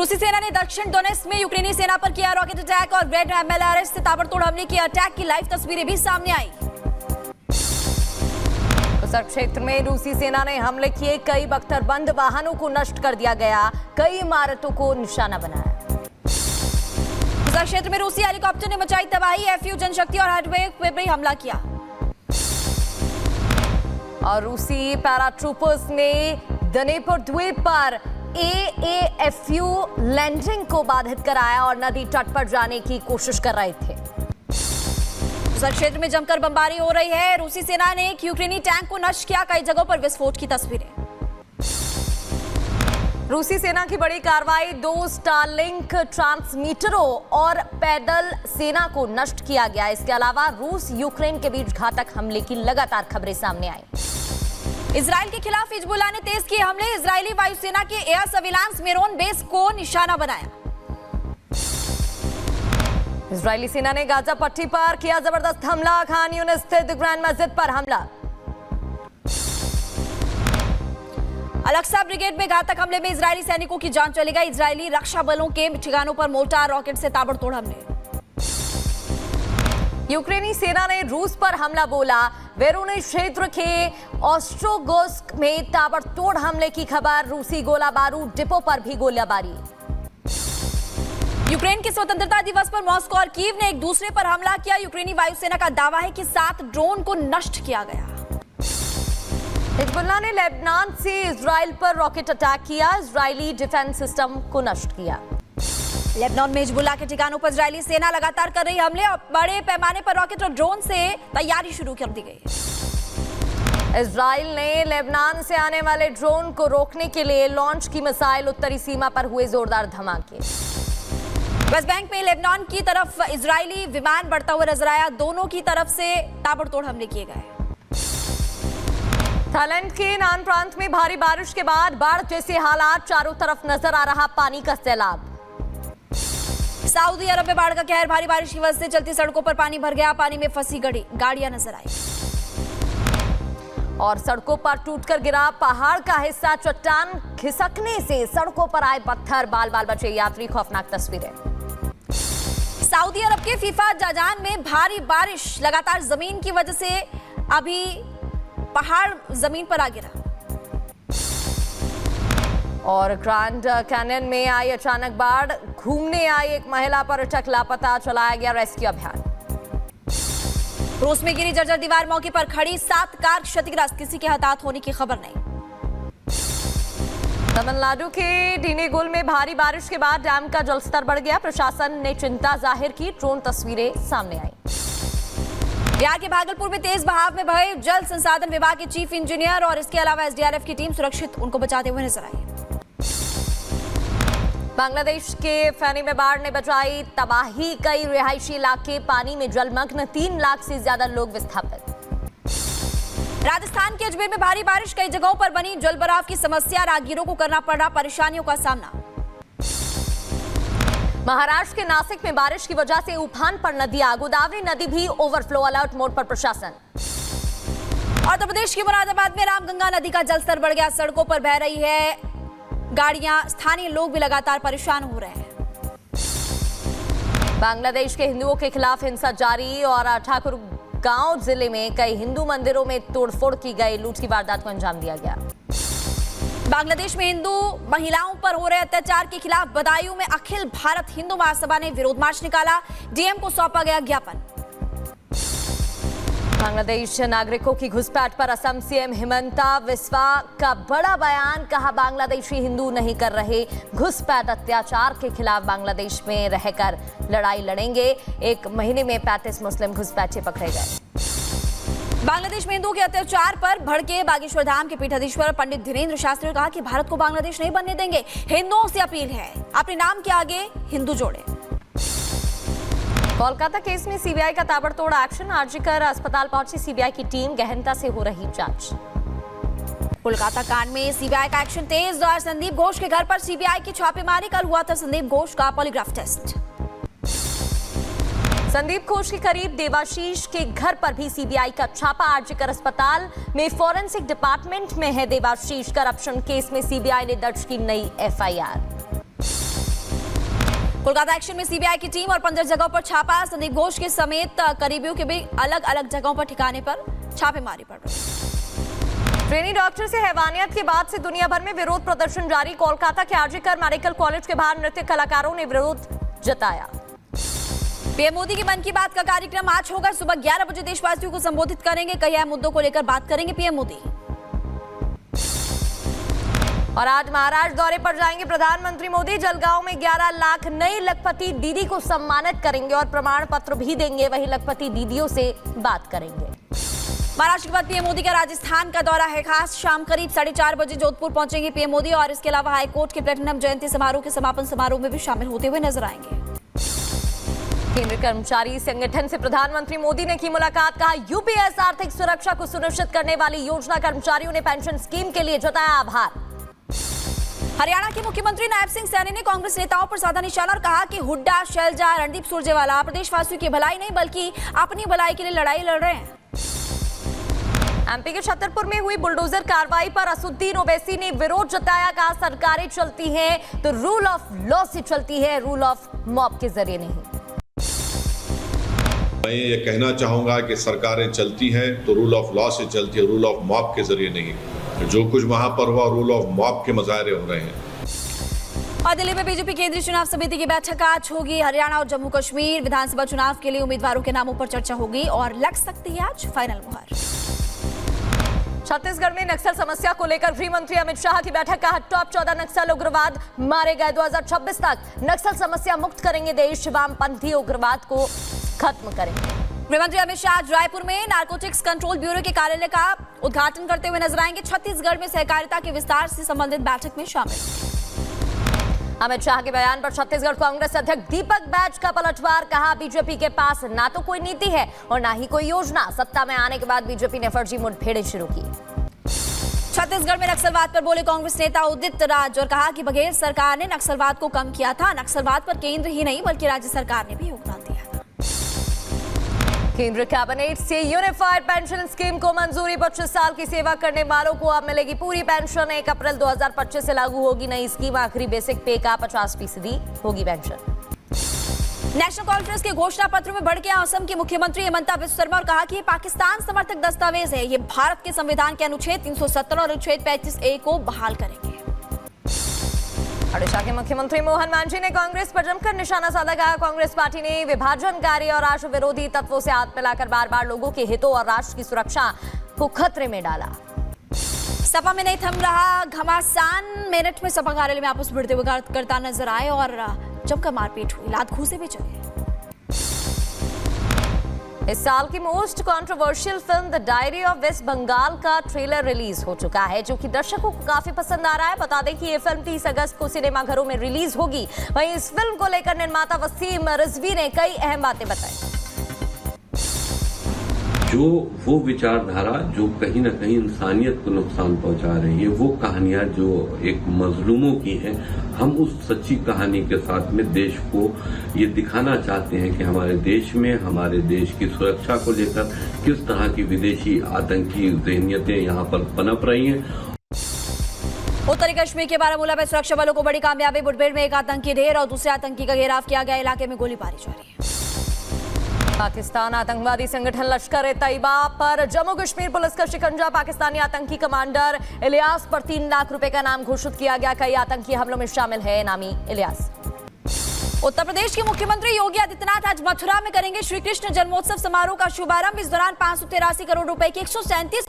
रूसी सेना ने दक्षिण डोनेट्स्क में यूक्रेनी सेना पर किया रॉकेट अटैक और रेड एमएलआरएस से ताबड़तोड़ हमले की अटैक की लाइव तस्वीरें भी सामने आई। उत्तर क्षेत्र में रूसी सेना ने हमले किए, कई बख्तरबंद वाहनों को नष्ट कर दिया गया, कई इमारतों को निशाना बनाया। उत्तर क्षेत्र में रूसी हेलीकॉप्टर ने मचाई तबाही, एफयू जनशक्ति और हार्डवेयर पर भी हमला किया। और रूसी पैराट्रूपर्स ने दनेपुर द्वीप पर एएफयू लैंडिंग को बाधित कराया और नदी तट पर जाने की कोशिश कर रहे थे। उत्तर क्षेत्र में जमकर बमबारी हो रही है। रूसी सेना ने एक यूक्रेनी टैंक को नष्ट किया, कई जगहों पर विस्फोट की तस्वीरें। रूसी सेना की बड़ी कार्रवाई, 2 स्टारलिंक ट्रांसमीटरों और पैदल सेना को नष्ट किया गया। इसके अलावा रूस यूक्रेन के बीच घातक हमले की लगातार खबरें सामने आई। इजराइल के खिलाफ हिजबुल्लाह ने तेज किए हमले, इजरायली वायुसेना के एयर सर्विलांस मेरोन बेस को निशाना बनाया। इजरायली सेना ने गाजा पट्टी पर किया जबरदस्त हमला, खान यूनिस स्थित ग्रैंड मस्जिद पर हमला। अलक्सा ब्रिगेड में घातक हमले में इजरायली सैनिकों की जान चली गई। इजरायली रक्षा बलों के ठिकानों पर मोर्टार रॉकेट से ताबड़तोड़ हमले। यूक्रेनी सेना ने रूस पर हमला बोला, वेरोनिच क्षेत्र के ऑस्ट्रोगोस्क में ताबड़तोड़ हमले की खबर, रूसी गोला बारूद डिपो पर भी गोलीबारी। यूक्रेन के स्वतंत्रता दिवस पर मॉस्को और कीव ने एक दूसरे पर हमला किया। यूक्रेनी वायुसेना का दावा है कि 7 ड्रोन को नष्ट किया गया। हिजबुल्लाह ने लेबनान से इजराइल पर रॉकेट अटैक किया, इजरायली डिफेंस सिस्टम को नष्ट किया। लेबनान में हिजबुल्लाह के ठिकानों पर इजरायली सेना लगातार कर रही हमले और बड़े पैमाने पर रॉकेट और ड्रोन से तैयारी शुरू कर दी गई। इजराइल ने लेबनान से आने वाले ड्रोन को रोकने के लिए लॉन्च की मिसाइल, उत्तरी सीमा पर हुए जोरदार धमाके। वेस्ट बैंक में लेबनान की तरफ इजरायली विमान बढ़ता हुआ नजर आया, दोनों की तरफ से ताबड़तोड़ हमले किए गए। थाईलैंड के नान प्रांत में भारी बारिश के बाद बाढ़ जैसे हालात, चारों तरफ नजर आ रहा पानी का सैलाब। सऊदी अरब में बाढ़ का कहर, भारी बारिश की वजह से चलती सड़कों पर पानी भर गया, पानी में फंसी गाड़ियां नजर आई। और सड़कों पर टूटकर गिरा पहाड़ का हिस्सा, चट्टान खिसकने से सड़कों पर आए पत्थर, बाल बाल बचे यात्री, खौफनाक तस्वीरें। सऊदी अरब के फीफा जाजान में भारी बारिश, लगातार जमीन की वजह से अभी पहाड़ जमीन पर आ गिरा। और ग्रैंड कैनियन में आई अचानक बाढ़, घूमने आई एक महिला पर अटक, लापता, चलाया गया रेस्क्यू अभियान। रूस में गिरी जर्जर दीवार, मौके पर खड़ी 7 कार क्षतिग्रस्त, किसी के हताहत होने की खबर नहीं। तमिलनाडु के डीनेगुल में भारी बारिश के बाद डैम का जलस्तर बढ़ गया, प्रशासन ने चिंता जाहिर की, ड्रोन तस्वीरें सामने आई। बिहार के भागलपुर में तेज बहाव में बहे, जल संसाधन विभाग के चीफ इंजीनियर और इसके अलावा एसडीआरएफ की टीम सुरक्षित उनको बचाते हुए नजर आई। बांग्लादेश के फैनी में बाढ़ ने बचाई तबाही, कई रिहायशी इलाके पानी में जलमग्न, 3 लाख से ज्यादा लोग विस्थापित। राजस्थान के अजमेर में भारी बारिश, कई जगहों पर बनी जलभराव की समस्या, राहगीरों को करना पड़ रहा परेशानियों का सामना। महाराष्ट्र के नासिक में बारिश की वजह से उफान पर नदियां, गोदावरी नदी भी ओवरफ्लो, अलर्ट मोड पर प्रशासन। और उत्तर प्रदेश के मुरादाबाद में रामगंगा नदी का जलस्तर बढ़ गया, सड़कों पर बह रही है गाड़ियां, स्थानीय लोग भी लगातार परेशान हो रहे हैं। बांग्लादेश के हिंदुओं के खिलाफ हिंसा जारी और ठाकुरगांव जिले में कई हिंदू मंदिरों में तोड़फोड़ की गई, लूट की वारदात को अंजाम दिया गया। बांग्लादेश में हिंदू महिलाओं पर हो रहे अत्याचार के खिलाफ बदायूं में अखिल भारत हिंदू महासभा ने विरोध मार्च निकाला, डीएम को सौंपा गया ज्ञापन। बांग्लादेश नागरिकों की घुसपैठ पर असम सीएम हिमंता बिस्वा का बड़ा बयान, कहा बांग्लादेशी हिंदू नहीं कर रहे घुसपैठ, अत्याचार के खिलाफ बांग्लादेश में रहकर लड़ाई लड़ेंगे। 1 महीने में 35 मुस्लिम घुसपैठे पकड़े गए। बांग्लादेश में हिंदुओं के अत्याचार पर भड़के बागेश्वर धाम के पीठाधीश्वर पंडित धीरेन्द्र शास्त्री ने कहा कि भारत को बांग्लादेश नहीं बनने देंगे। हिंदुओं से अपील है, अपने नाम के आगे हिंदू जोड़े। कोलकाता केस में सीबीआई का ताबड़तोड़ एक्शन, आरजीकर अस्पताल पहुंची सीबीआई की टीम, गहनता से हो रही जांच। कोलकाता कांड में सीबीआई का एक्शन तेज, और संदीप घोष के घर पर सीबीआई की छापेमारी, कल हुआ था संदीप घोष का पॉलीग्राफ टेस्ट। संदीप घोष के करीब देवाशीष के घर पर भी सीबीआई का छापा, आरजीकर अस्पताल में फॉरेंसिक डिपार्टमेंट में है देवाशीष, करप्शन केस में सीबीआई ने दर्ज की नई एफआईआर। कोलकाता एक्शन में सीबीआई की टीम और 15 जगहों पर छापा। संदीप घोष के समेत करीबियों के भी अलग अलग जगहों पर ठिकाने पर छापेमारी पड़ रही। ट्रेनी डॉक्टर से हैवानियत के बाद से दुनिया भर में विरोध प्रदर्शन जारी। कोलकाता के आरजीकर मेडिकल कॉलेज के बाहर नृत्य कलाकारों ने विरोध जताया। पीएम मोदी की मन की बात का कार्यक्रम आज होगा। सुबह 11 बजे देशवासियों को संबोधित करेंगे। कई अहम मुद्दों को लेकर बात करेंगे पीएम मोदी। और आज महाराष्ट्र दौरे पर जाएंगे प्रधानमंत्री मोदी। जलगांव में 11 लाख नई लखपति दीदी को सम्मानित करेंगे और प्रमाण पत्र भी देंगे। वहीं लखपति दीदियों से बात करेंगे। महाराष्ट्र के बाद पीएम मोदी का राजस्थान का दौरा है खास। शाम करीब 4:30 बजे जोधपुर पहुंचेंगे पीएम मोदी और इसके अलावा हाईकोर्ट के प्लेटिनम जयंती समारोह के समापन समारोह में भी शामिल होते हुए नजर आएंगे। केंद्रीय कर्मचारी संगठन से प्रधानमंत्री मोदी ने की मुलाकात। कहा यूपीएस आर्थिक सुरक्षा को सुनिश्चित करने वाली योजना। कर्मचारियों ने पेंशन स्कीम के लिए जताया आभार। हरियाणा के मुख्यमंत्री नायब सिंह सैनी ने कांग्रेस नेताओं पर साधा निशाना और कहा कि हुड्डा, शैलजा, रणदीप सुरजेवाला प्रदेशवासियों की भलाई नहीं बल्कि अपनी भलाई के लिए लड़ाई लड़ रहे हैं। एमपी के छतरपुर में हुई बुलडोजर कार्रवाई पर असुद्दीन ओवैसी ने विरोध जताया। कहा सरकारें चलती हैं तो रूल ऑफ लॉ से चलती है, रूल ऑफ मॉब के जरिए नहीं। मैं ये कहना चाहूंगा कि सरकारें चलती हैं तो रूल ऑफ लॉ से चलती है, रूल ऑफ मॉब के जरिए नहीं। जो कुछ वहां पर हुआ रूल ऑफ मॉब के मुजाहरे हो रहे हैं। और दिल्ली में बीजेपी केंद्रीय चुनाव समिति की बैठक आज होगी। हरियाणा और जम्मू कश्मीर विधानसभा चुनाव के लिए उम्मीदवारों के नामों पर चर्चा होगी और लग सकती है आज फाइनल मुहर। छत्तीसगढ़ में नक्सल समस्या को लेकर गृह मंत्री अमित शाह की बैठक। कहा टॉप 14 नक्सल उग्रवाद मारे गए। 2026 तक नक्सल समस्या मुक्त करेंगे देश। वामपंथी उग्रवाद को खत्म करेंगे। गृहमंत्री अमित शाह आज रायपुर में नारकोटिक्स कंट्रोल ब्यूरो के कार्यालय का उद्घाटन करते हुए नजर आएंगे। छत्तीसगढ़ में सहकारिता के विस्तार से संबंधित बैठक में शामिल। अमित शाह के बयान पर छत्तीसगढ़ कांग्रेस अध्यक्ष दीपक बैज का पलटवार। कहा बीजेपी के पास ना तो कोई नीति है और ना ही कोई योजना। सत्ता में आने के बाद बीजेपी ने फर्जी मुठभेड़ें शुरू की। छत्तीसगढ़ में नक्सलवाद पर बोले कांग्रेस नेता उदित राज और कहा कि बघेल सरकार ने नक्सलवाद को कम किया था। नक्सलवाद पर केंद्र ही नहीं बल्कि राज्य सरकार ने भी योगदान दिया था। केंद्र कैबिनेट से यूनिफाइड पेंशन स्कीम को मंजूरी। 25 साल की सेवा करने वालों को अब मिलेगी पूरी पेंशन। 1 अप्रैल 2025 से लागू होगी नई स्कीम। आखिरी बेसिक पे का 50% होगी पेंशन। नेशनल कॉन्फ्रेंस के घोषणा पत्र में बढ़ गया असम के मुख्यमंत्री हेमंता बिस्वा शर्मा और कहा कि ये पाकिस्तान समर्थक दस्तावेज है। ये भारत के संविधान के अनुच्छेद 317 और अनुच्छेद 35A को बहाल करेंगे। ओडिशा के मुख्यमंत्री मोहन मांझी ने कांग्रेस पर जमकर निशाना साधा। कहा कांग्रेस पार्टी ने विभाजनकारी और राष्ट्र विरोधी तत्वों से हाथ मिलाकर बार बार लोगों के हितों और राष्ट्र की सुरक्षा को खतरे में डाला। सपा में नहीं थम रहा घमासान। मेरठ में सपा कार्यालय में आपस भिड़ते हुए कार्यकर्ता नजर आए और जमकर मारपीट हुई। लात घूसे भी चले। इस साल की most controversial film the diary of West Bengal का ट्रेलर रिलीज हो चुका है जो कि दर्शकों को काफी पसंद आ रहा है। बता दें कि ये फिल्म 30 अगस्त को सिनेमाघरों में रिलीज होगी। वहीं इस फिल्म को लेकर निर्माता वसीम रिजवी ने कई अहम बातें बताई। जो वो विचारधारा जो कहीं ना कहीं इंसानियत को नुकसान पहुंचा रही है, वो कहानियां जो एक मजलूमों की हैं, हम उस सच्ची कहानी के साथ में देश को ये दिखाना चाहते हैं कि हमारे देश में हमारे देश की सुरक्षा को लेकर किस तरह की विदेशी आतंकी ज़हनियतें यहाँ पर पनप रही हैं। उत्तरी कश्मीर के बारामूला में सुरक्षा बलों को बड़ी कामयाबी। मुठभेड़ में एक आतंकी ढेर और दूसरे आतंकी का घेराव किया गया। इलाके में गोलीबारी जारी है। पाकिस्तान आतंकवादी संगठन लश्कर ए तैयबा पर जम्मू कश्मीर पुलिस का शिकंजा। पाकिस्तानी आतंकी कमांडर इलियास पर 3 लाख रुपए का नाम घोषित किया गया। कई आतंकी हमलों में शामिल है नामी इलियास। उत्तर प्रदेश के मुख्यमंत्री योगी आदित्यनाथ आज मथुरा में करेंगे श्री कृष्ण जन्मोत्सव समारोह का शुभारंभ। इस दौरान 583 करोड़ रुपए की 137